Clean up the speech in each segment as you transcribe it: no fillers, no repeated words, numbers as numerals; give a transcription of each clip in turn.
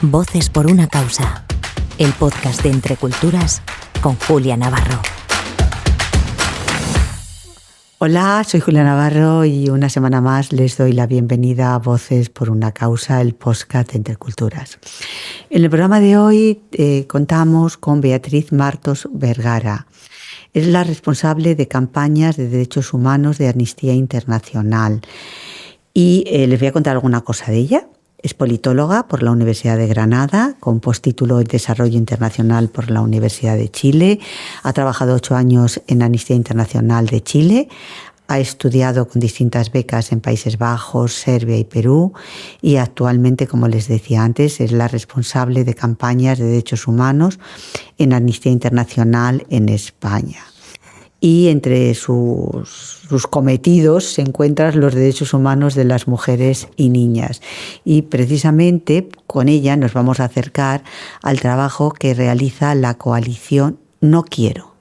Voces por una causa, el podcast de Entre Culturas con Julia Navarro. Hola, soy Julia Navarro y una semana más les doy la bienvenida a Voces por una causa, el podcast de Entre Culturas. En el programa de hoy contamos con Beatriz Martos Vergara. Es la responsable de campañas de derechos humanos de Amnistía Internacional. Y les voy a contar alguna cosa de ella. Es politóloga por la Universidad de Granada, con postítulo en Desarrollo Internacional por la Universidad de Chile. Ha trabajado 8 años en Amnistía Internacional de Chile. Ha estudiado con distintas becas en Países Bajos, Serbia y Perú. Y actualmente, como les decía antes, es la responsable de campañas de derechos humanos en Amnistía Internacional en España. Y entre sus cometidos se encuentran los derechos humanos de las mujeres y niñas. Y precisamente con ella nos vamos a acercar al trabajo que realiza la coalición No Quiero.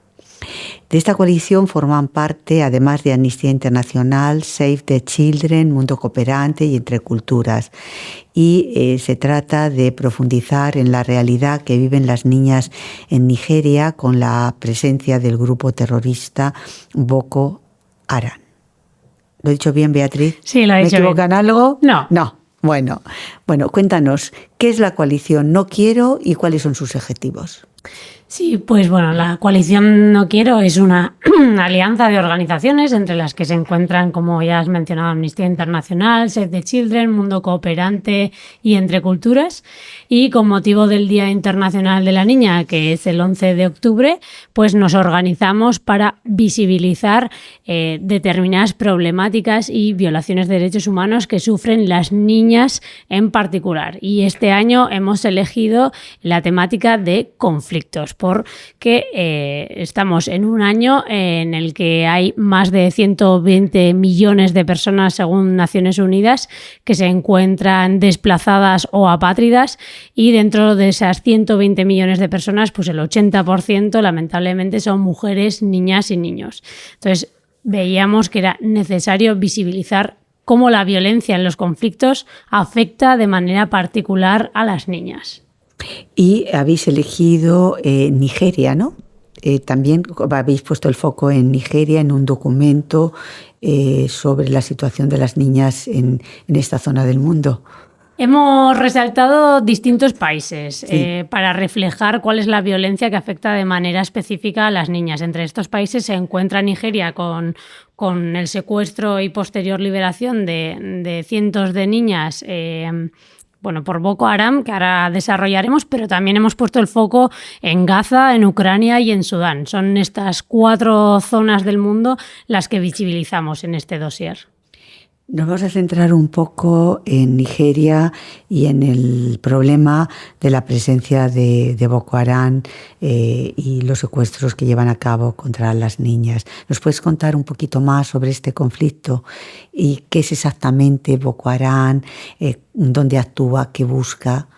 De esta coalición forman parte, además de Amnistía Internacional, Save the Children, Mundo Cooperante y Entre Culturas. Y se trata de profundizar en la realidad que viven las niñas en Nigeria con la presencia del grupo terrorista Boko Haram. ¿Lo he dicho bien, Beatriz? Sí, lo he dicho bien. ¿Me equivoco en algo? No. No. Bueno, cuéntanos, ¿qué es la coalición No Quiero y cuáles son sus objetivos? Sí, pues bueno, la coalición No Quiero es una alianza de organizaciones entre las que se encuentran, como ya has mencionado, Amnistía Internacional, Save the Children, Mundo Cooperante y Entre Culturas. Y con motivo del Día Internacional de la Niña, que es el 11 de octubre, pues nos organizamos para visibilizar determinadas problemáticas y violaciones de derechos humanos que sufren las niñas en particular. Y este año hemos elegido la temática de conflictos, porque estamos en un año en el que hay más de 120 millones de personas, según Naciones Unidas, que se encuentran desplazadas o apátridas, y dentro de esas 120 millones de personas, pues el 80% lamentablemente son mujeres, niñas y niños. Entonces, veíamos que era necesario visibilizar cómo la violencia en los conflictos afecta de manera particular a las niñas. Y habéis elegido Nigeria, ¿no? También habéis puesto el foco en Nigeria en un documento sobre la situación de las niñas en esta zona del mundo. Hemos resaltado distintos países para reflejar cuál es la violencia que afecta de manera específica a las niñas. Entre estos países se encuentra Nigeria con el secuestro y posterior liberación de cientos de niñas por Boko Haram, que ahora desarrollaremos, pero también hemos puesto el foco en Gaza, en Ucrania y en Sudán. Son estas 4 zonas del mundo las que visibilizamos en este dossier. Nos vamos a centrar un poco en Nigeria y en el problema de la presencia de Boko Haram y los secuestros que llevan a cabo contra las niñas. ¿Nos puedes contar un poquito más sobre este conflicto y qué es exactamente Boko Haram, dónde actúa, qué busca?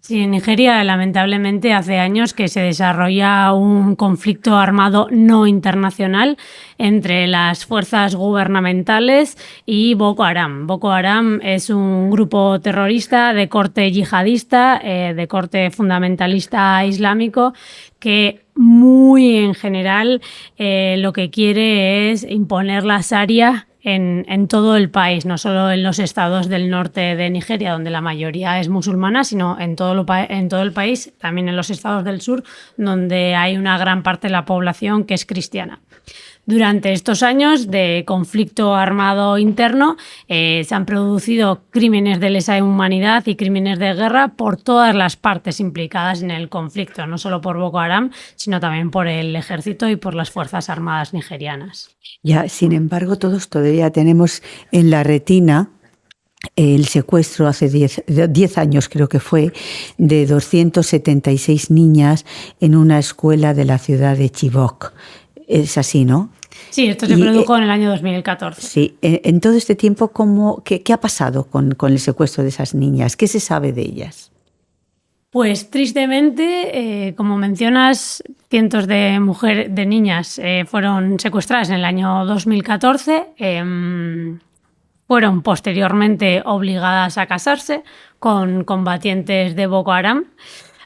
Sí, en Nigeria lamentablemente hace años que se desarrolla un conflicto armado no internacional entre las fuerzas gubernamentales y Boko Haram. Boko Haram es un grupo terrorista de corte yihadista, de corte fundamentalista islámico, que muy en general lo que quiere es imponer la Sharia en todo el país, no solo en los estados del norte de Nigeria, donde la mayoría es musulmana, sino en todo el país, también en los estados del sur, donde hay una gran parte de la población que es cristiana. Durante estos años de conflicto armado interno se han producido crímenes de lesa humanidad y crímenes de guerra por todas las partes implicadas en el conflicto, no solo por Boko Haram, sino también por el ejército y por las fuerzas armadas nigerianas. Ya, sin embargo, todos todavía tenemos en la retina el secuestro hace 10 años, creo que fue, de 276 niñas en una escuela de la ciudad de Chibok. Es así, ¿no? Sí, esto se produjo en el año 2014. Sí, en todo este tiempo, ¿qué ha pasado con el secuestro de esas niñas? ¿Qué se sabe de ellas? Pues tristemente, como mencionas, cientos de niñas fueron secuestradas en el año 2014. fueron posteriormente obligadas a casarse con combatientes de Boko Haram.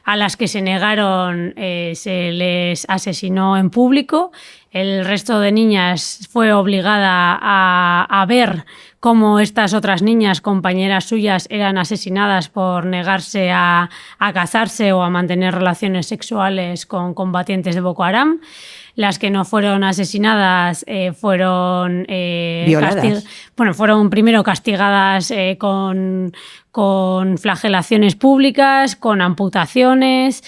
A las que se negaron se les asesinó en público. El resto de niñas fue obligada a ver cómo estas otras niñas, compañeras suyas, eran asesinadas por negarse a casarse o a mantener relaciones sexuales con combatientes de Boko Haram. Las que no fueron asesinadas fueron violadas. Fueron primero castigadas con flagelaciones públicas, con amputaciones,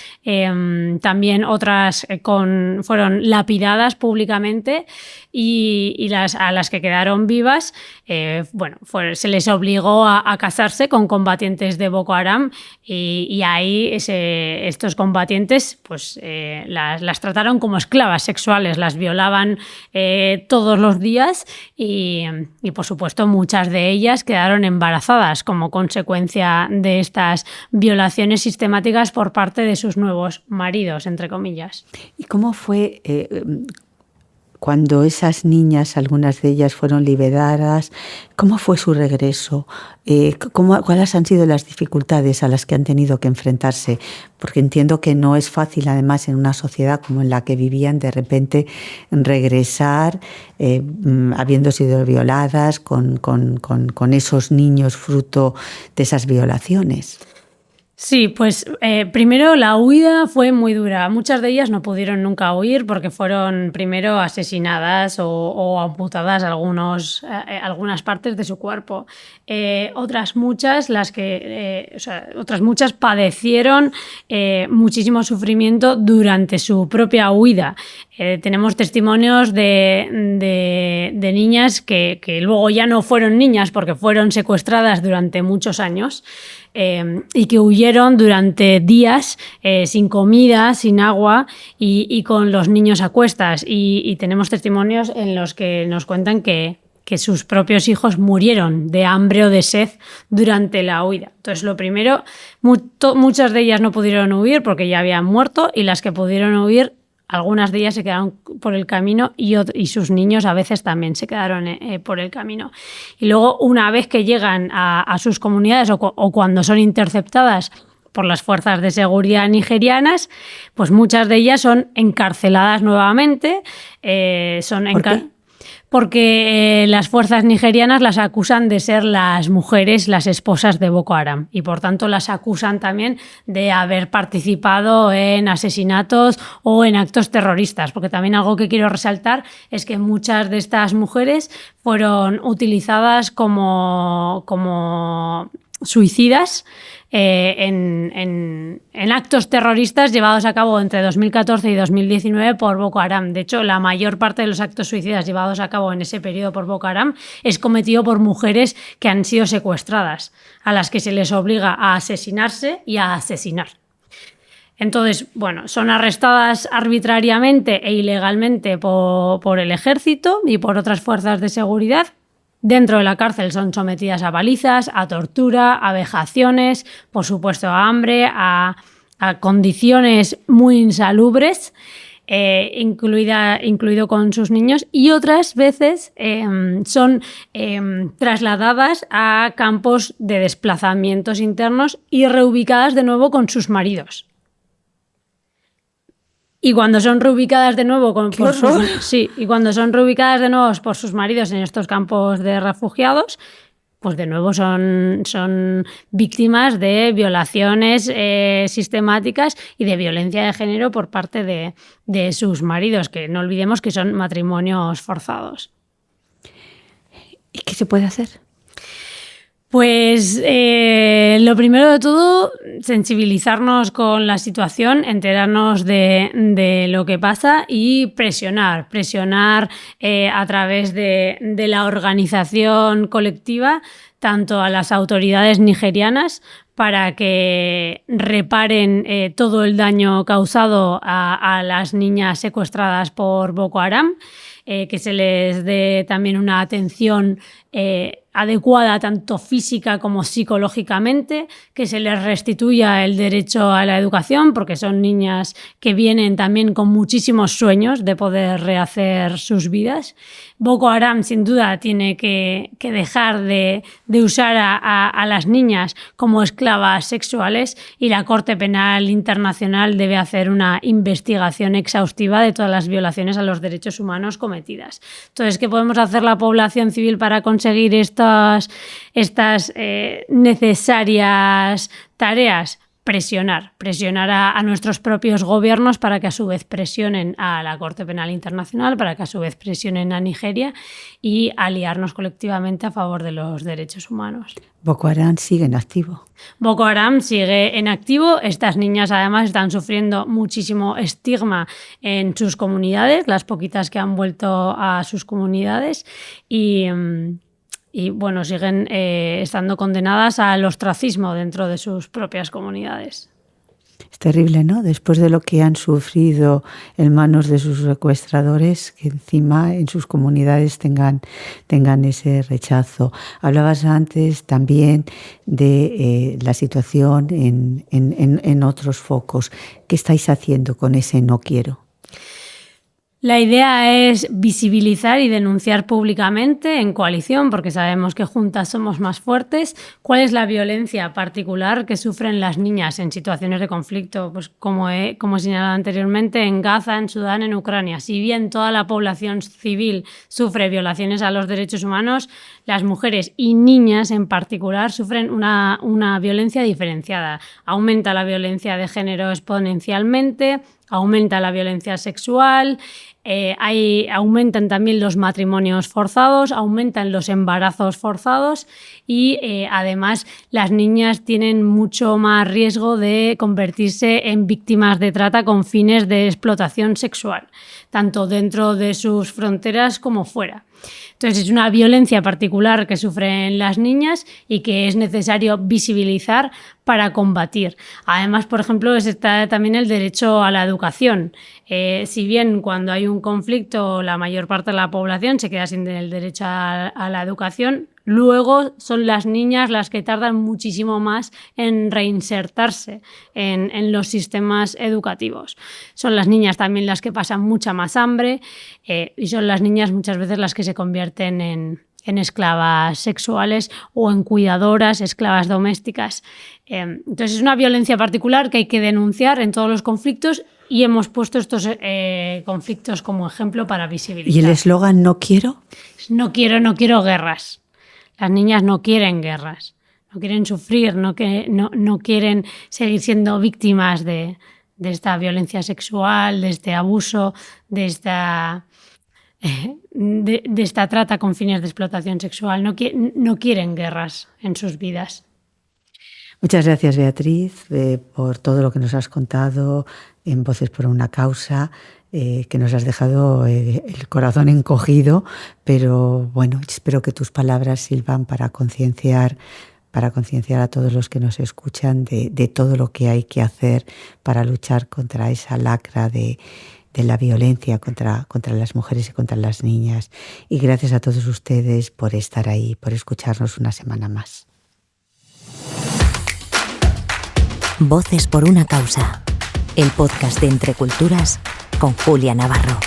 también otras fueron lapidadas públicamente y a las que quedaron vivas se les obligó a casarse con combatientes de Boko Haram y ahí estos combatientes las trataron como esclavas sexuales, las violaban todos los días y por supuesto muchas de ellas quedaron embarazadas como consecuencia de estas violaciones sistemáticas por parte de sus nuevos maridos, entre comillas. ¿Y cómo fue cuando esas niñas, algunas de ellas fueron liberadas? ¿Cómo fue su regreso? ¿Cuáles han sido las dificultades a las que han tenido que enfrentarse? Porque entiendo que no es fácil, además, en una sociedad como en la que vivían, de repente regresar habiendo sido violadas con esos niños fruto de esas violaciones. Sí, primero la huida fue muy dura. Muchas de ellas no pudieron nunca huir porque fueron primero asesinadas o amputadas algunas partes de su cuerpo. Otras muchas padecieron muchísimo sufrimiento durante su propia huida. Tenemos testimonios de niñas que luego ya no fueron niñas porque fueron secuestradas durante muchos años. Y que huyeron durante días sin comida, sin agua y con los niños a cuestas. Y tenemos testimonios en los que nos cuentan que sus propios hijos murieron de hambre o de sed durante la huida. Entonces, lo primero, muchas de ellas no pudieron huir porque ya habían muerto y las que pudieron huir, algunas de ellas se quedaron por el camino y sus niños a veces también se quedaron por el camino. Y luego, una vez que llegan a sus comunidades o cuando son interceptadas por las fuerzas de seguridad nigerianas, pues muchas de ellas son encarceladas nuevamente. ¿Por qué? Porque las fuerzas nigerianas las acusan de ser las mujeres, las esposas de Boko Haram y por tanto las acusan también de haber participado en asesinatos o en actos terroristas, porque también algo que quiero resaltar es que muchas de estas mujeres fueron utilizadas como suicidas en actos terroristas llevados a cabo entre 2014 y 2019 por Boko Haram. De hecho, la mayor parte de los actos suicidas llevados a cabo en ese periodo por Boko Haram es cometido por mujeres que han sido secuestradas, a las que se les obliga a asesinarse y a asesinar. Entonces, son arrestadas arbitrariamente e ilegalmente por el ejército y por otras fuerzas de seguridad. Dentro de la cárcel son sometidas a palizas, a tortura, a vejaciones, por supuesto a hambre, a condiciones muy insalubres, incluido con sus niños, y otras veces son trasladadas a campos de desplazamientos internos y reubicadas de nuevo con sus maridos. Y cuando son reubicadas de nuevo por sus maridos en estos campos de refugiados, pues de nuevo son víctimas de violaciones sistemáticas y de violencia de género por parte de sus maridos, que no olvidemos que son matrimonios forzados. ¿Y qué se puede hacer? Pues lo primero de todo, sensibilizarnos con la situación, enterarnos de lo que pasa y presionar a través de la organización colectiva tanto a las autoridades nigerianas para que reparen todo el daño causado a las niñas secuestradas por Boko Haram, que se les dé también una atención adecuada tanto física como psicológicamente, que se les restituya el derecho a la educación, porque son niñas que vienen también con muchísimos sueños de poder rehacer sus vidas. Boko Haram sin duda tiene que dejar de usar a las niñas como esclavas sexuales, y la Corte Penal Internacional debe hacer una investigación exhaustiva de todas las violaciones a los derechos humanos cometidas. Entonces, ¿qué podemos hacer la población civil para conseguir estas necesarias tareas? Presionar a nuestros propios gobiernos para que a su vez presionen a la Corte Penal Internacional, para que a su vez presionen a Nigeria, y aliarnos colectivamente a favor de los derechos humanos. Boko Haram sigue en activo. Boko Haram sigue en activo. Estas niñas además están sufriendo muchísimo estigma en sus comunidades, las poquitas que han vuelto a sus comunidades, y bueno, siguen estando condenadas al ostracismo dentro de sus propias comunidades. Es terrible, ¿no? Después de lo que han sufrido en manos de sus secuestradores, que encima en sus comunidades tengan ese rechazo. Hablabas antes también de la situación en otros focos. ¿Qué estáis haciendo con ese no quiero? La idea es visibilizar y denunciar públicamente en coalición, porque sabemos que juntas somos más fuertes, cuál es la violencia particular que sufren las niñas en situaciones de conflicto, pues como he señalado anteriormente, en Gaza, en Sudán, en Ucrania. Si bien toda la población civil sufre violaciones a los derechos humanos, las mujeres y niñas en particular sufren una violencia diferenciada. Aumenta la violencia de género exponencialmente, aumenta la violencia sexual, aumentan también los matrimonios forzados, aumentan los embarazos forzados, y además las niñas tienen mucho más riesgo de convertirse en víctimas de trata con fines de explotación sexual, tanto dentro de sus fronteras como fuera. Entonces es una violencia particular que sufren las niñas y que es necesario visibilizar para combatir. Además, por ejemplo, está también el derecho a la educación. Si bien cuando hay un conflicto la mayor parte de la población se queda sin el derecho a la educación, luego son las niñas las que tardan muchísimo más en reinsertarse en los sistemas educativos. Son las niñas también las que pasan mucha más hambre, y son las niñas muchas veces las que se convierten en esclavas sexuales o en cuidadoras, esclavas domésticas. Entonces es una violencia particular que hay que denunciar en todos los conflictos, y hemos puesto estos conflictos como ejemplo para visibilizar. ¿Y el eslogan no quiero? No quiero guerras. Las niñas no quieren guerras, no quieren sufrir, no quieren seguir siendo víctimas de esta violencia sexual, de este abuso, de esta trata con fines de explotación sexual. No quieren guerras en sus vidas. Muchas gracias, Beatriz, por todo lo que nos has contado en Voces por una Causa, que nos has dejado el corazón encogido, pero bueno, espero que tus palabras sirvan para concienciar a todos los que nos escuchan de todo lo que hay que hacer para luchar contra esa lacra de la violencia contra las mujeres y contra las niñas. Y gracias a todos ustedes por estar ahí, por escucharnos una semana más. Voces por una Causa, el podcast de Entre Culturas con Julia Navarro.